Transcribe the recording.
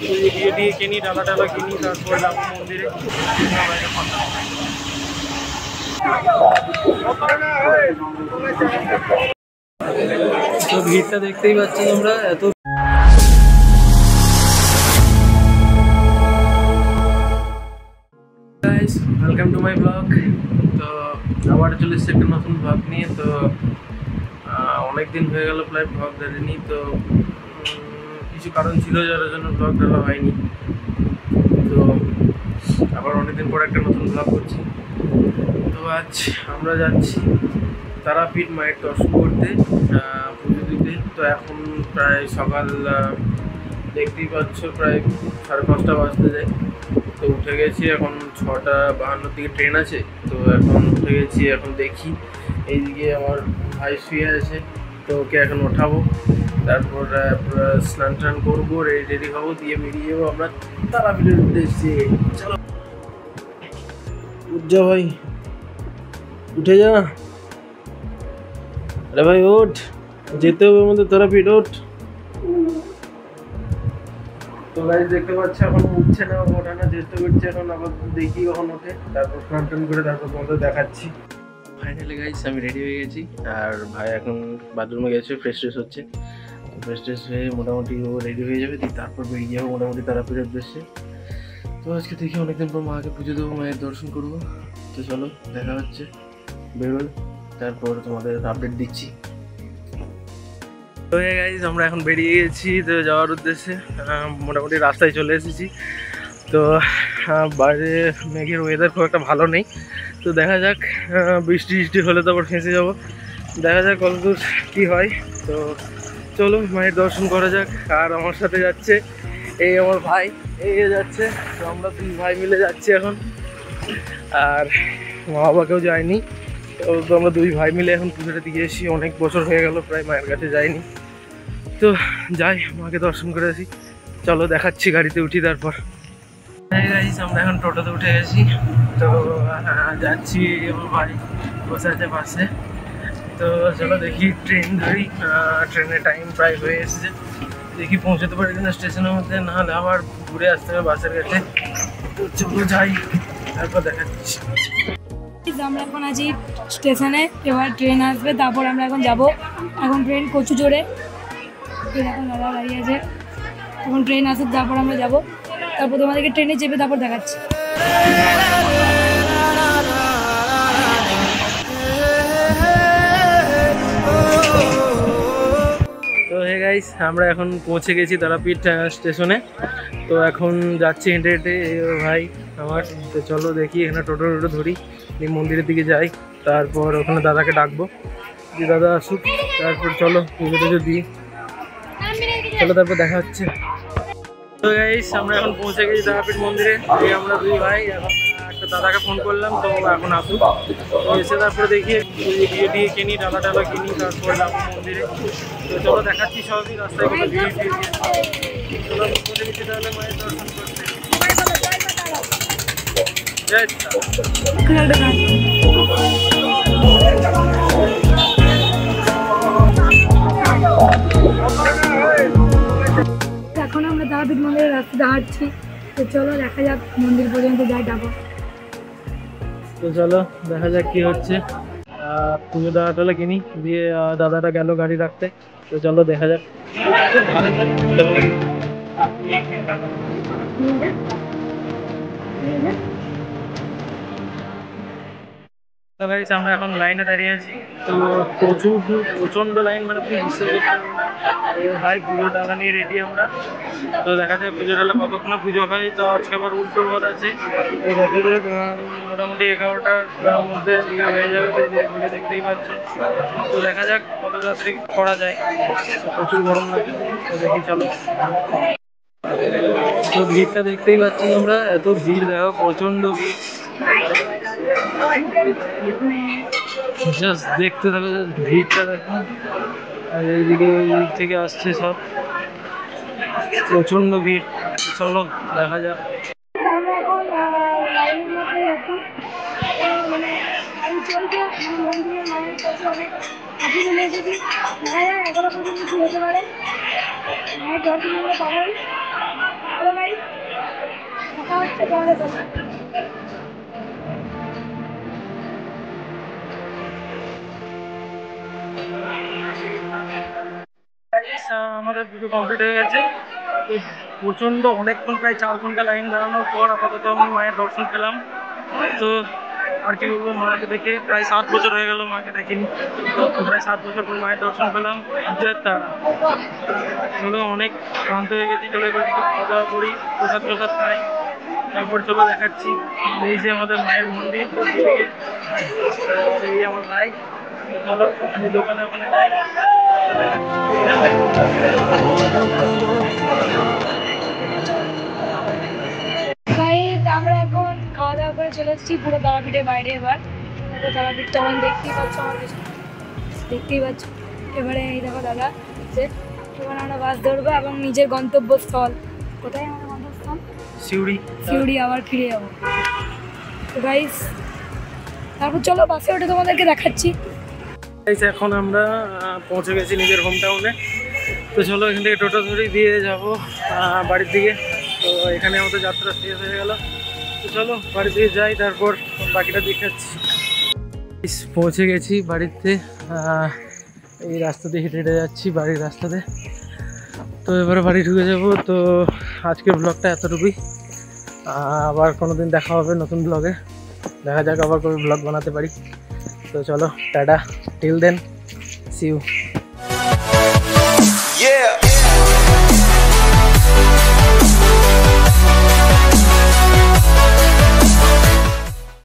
দিয়ে দিয়ে কিনি, ডালা টালা কিনি, তারপর যাবো মন্দিরে। তো ভিড়টা দেখতেই পাচ্ছ তোমরা, এত guys, welcome to my blog. তো আবার চলে এসেছে একটা নতুন ব্লগ নিয়ে। তো অনেক দিন হয়ে গেল প্রায় ব্লগ দেয়নি, তো কিছু কারণ ছিল যার জন্য ব্লগ দেওয়া হয়নি। তো আবার অনেকদিন পর একটা নতুন ব্লগ করছি। তো আজ আমরা যাচ্ছি তারাপীঠ মায়ের দর্শন করতে, পুজো দিতে। তো এখন প্রায় সকাল দেখতেই পাচ্ছ, প্রায় 5:30 বাজতে যায়। তো উঠে গেছি, এখন 6:52 দিকে ট্রেন আছে। তো এখন উঠে গেছি, এখন দেখি এইদিকে আমার ভাই শুয়ে আছে, তো ওকে এখন ওঠাবো। তারপর স্নান টান করবো, রেডি হবো, দিয়ে বেরিয়ে যাবো আমরা তারাপীঠের উদ্দেশ্যে। চলো উঠ যা ভাই, উঠে যা। আরে ভাই ওঠ, যেতে হবে আমাদের তারাপীঠ, ওঠ। তো গাইস দেখতে পাচ্ছি এখন উঠছে না, ওঠানো চেষ্টা করছে, এখন আবার দেখি কখন ওঠে, তারপর স্নান টান করে তারপর তোমাদের দেখাচ্ছি। ফাইনালি গাইস আমি রেডি হয়ে গেছি, আর ভাই এখন বাথরুমে গেছে, ফ্রেশ ট্রেশ হচ্ছে। ফ্রেশ ট্রেশ হয়ে মোটামুটি ও রেডি হয়ে যাবে, তারপর বেরিয়ে যাবো মোটামুটি তারাপীঠের উদ্দেশ্যে। তো আজকে দেখি অনেকদিন পর মাকে পুজো দেবো, মায়ের দর্শন করবো। তো চলো দেখা হচ্ছে, বেরোই, তারপর তোমাদের আপডেট দিচ্ছি। তো গাইস আমরা এখন বেরিয়ে গেছি তো যাওয়ার উদ্দেশ্যে, মোটামুটি রাস্তায় চলে এসেছি। তো বাইরে মেঘের ওয়েদার খুব একটা ভালো নেই, তো দেখা যাক, বৃষ্টি বৃষ্টি হলে তো আবার ফেঁসে যাবো। দেখা যাক কতদূর কী হয়। তো চলো মায়ের দর্শন করা যাক। আর আমার সাথে যাচ্ছে এই আমার ভাই, এই যাচ্ছে। তো আমরা 2 ভাই মিলে যাচ্ছি এখন, আর মা বাবাকেও যায়নি। তো আমরা 2 ভাই মিলে এখন পুজোটা দিয়ে এসেছি। অনেক বছর হয়ে গেল প্রায় মায়ের কাছে যাইনি, তো যাই মাকে দর্শন করে আসি। চলো দেখাচ্ছি, গাড়িতে উঠি তারপর। আমরা এখন টোটোতে উঠে গেছি, তো যাচ্ছি, আমার ভাই বসে আছে পাশে। তো চলো দেখি ট্রেন ধরি, ট্রেনের টাইম প্রায় হয়ে এসেছে, দেখি পৌঁছাতে পারি কিনা স্টেশনের মধ্যে, নাহলে আবার ঘুরে আসতে হবে বাসের কাছে। তো চলো যাই, তারপর দেখাচ্ছি। আমরা এখন আছি স্টেশনে, এবার ট্রেন আসবে, তারপর আমরা এখন যাব। এখন ট্রেন কচু জোরে, এখন দাদা দাঁড়িয়ে আছে, এখন ট্রেন আসুক তারপর আমরা যাব। তারপর তোমাদেরকে ট্রেনে চেপে তারপর দেখাচ্ছি। তো হে গাইস আমরা এখন পৌঁছে গেছি তারাপীঠ স্টেশনে। তো এখন যাচ্ছি হেঁটে হেঁটে ভাই আমার। তো চলো দেখি এখানে টোটো ধরি, মন্দিরের দিকে যাই, তারপর ওখানে দাদাকে ডাকবো, যে দাদা আসুক, তারপর চলো পুজো টুজো দিই। চলো তারপর দেখা হচ্ছে। তো গাইস আমরা এখন পৌঁছে গেছি তারাপীঠ মন্দিরে। এই আমরা 2 ভাই, এখন একটা দাদাকে ফোন করলাম, তো এখন আসুক। তো এসে তারপরে দেখি বিয়ে দিয়ে কিনি, ডালা টালা কিনি, তারপর যাবো মন্দিরে। তো চলো দেখাচ্ছি সবই, রাস্তায় কোনো ভিড় টিড়। চলো পৌঁছে গেছি তাহলে মায়ের দর্শন করতে। এখন আমরা তারাপীঠ মন্দিরের রাস্তা দাঁড়াচ্ছি, তো চলো দেখা যাক মন্দির পর্যন্ত যাই তারপর। তো চলো দেখা যাক কি হচ্ছে। পুজো দাদা টালা কিনি, দিয়ে দাদাটা গেল গাড়ি রাখতে। তো চলো দেখা যাক। তো গাইস আমরা এখন লাইনে দাঁড়িয়ে আছি, তো প্রচন্ড লাইন, মানে তুমি বুঝতে ভাই পুজো ডালা নিয়ে রেডি আমরা। তো দেখা যায় পুজো ডালা কতক্ষণে পুজো হয়। তো আজকে আবার উল্টো রথ আছে, এই রথের মোটামুটি 11টার মধ্যে হয়ে যাবে, দেখতেই পাচ্ছ। তো দেখা যাক কত তাড়াতাড়ি করা যায়। প্রচুর গরম লাগে, তো দেখি চলো। তো ভিড়টা দেখতেই পাচ্ছি আমরা, এত ভিড় দেখো, প্রচন্ড ভিড়। জাস্ট দেখতে থাকো, ভিড়টা দেখো। আর এইদিকে ওই দিক থেকে আসছে সব, প্রচন্ড ভিড়। চলো দেখা যাক। আমরা এখন লাইনের মধ্যে আছি, মানে লাইন চলছে, মন্দিরের মায়ের কাছে অনেক কাছে চলে এসেছি। দেখা যায় এখনো পর্যন্ত কি হতে পারে, মায়ের দর্শন আমরা পাবো। আমাদের পুজো কমপ্লিট হয়ে গেছে। প্রচণ্ড অনেকক্ষণ, প্রায় 4 ঘন্টা লাইন দাঁড়ানোর পর আপাতত আমি মায়ের দর্শন পেলাম। তো আর কি বলবো, মাকে দেখে প্রায় 7 বছর হয়ে গেল মাকে দেখিনি, প্রায় 7 বছর পর মায়ের দর্শন পেলাম। চলো, অনেক ক্লান্ত হয়ে গেছি, চলে একটু খাওয়া দাওয়া করি, প্রসাদ প্রসাদ খাই, তারপর চলো দেখাচ্ছি। এই যে আমাদের মায়ের মন্দির, এই আমার ভাই, চলো দোকানে ওখানে যাই। আমরা এখন খাওয়া দাওয়া করে চলে এসেছি পুরো তারাপীঠের বাইরে। এবার তারাপীঠ তখন দেখতেই পাচ্ছ, আমার দেখতেই পাচ্ছ। এবারে এই দেখো দাদা, এবার আমরা বাস ধরবো এবং নিজের গন্তব্যস্থল, কোথায় আমাদের গন্তব্যস্থল? সিউড়ি আবার ফিরে যাবো। তো গাইস, তারপর চলো বাসে ওঠে তোমাদেরকে দেখাচ্ছি। এখন আমরা পৌঁছে গেছি নিজের হোম টাউনে। তো চলো এখান থেকে টোটো ধরে দিয়ে যাব বাড়ির দিকে। তো এখানে আমাদের যাত্রা শেষ হয়ে গেল। তো চলো বাড়ির দিকে যাই, তারপর বাকিটা দেখাচ্ছি। পৌঁছে গেছি বাড়িতে, এই রাস্তা দিয়ে হেঁটে হেঁটে যাচ্ছি, বাড়ির রাস্তাতে। তো এবারে বাড়ি ঢুকে যাব। তো আজকের ব্লগটা এতটুকুই, আবার কোনো দিন দেখা হবে নতুন ব্লগে, দেখা যাক আবার কোনো ব্লগ বানাতে পারি। তো চলো tata, till then, see you.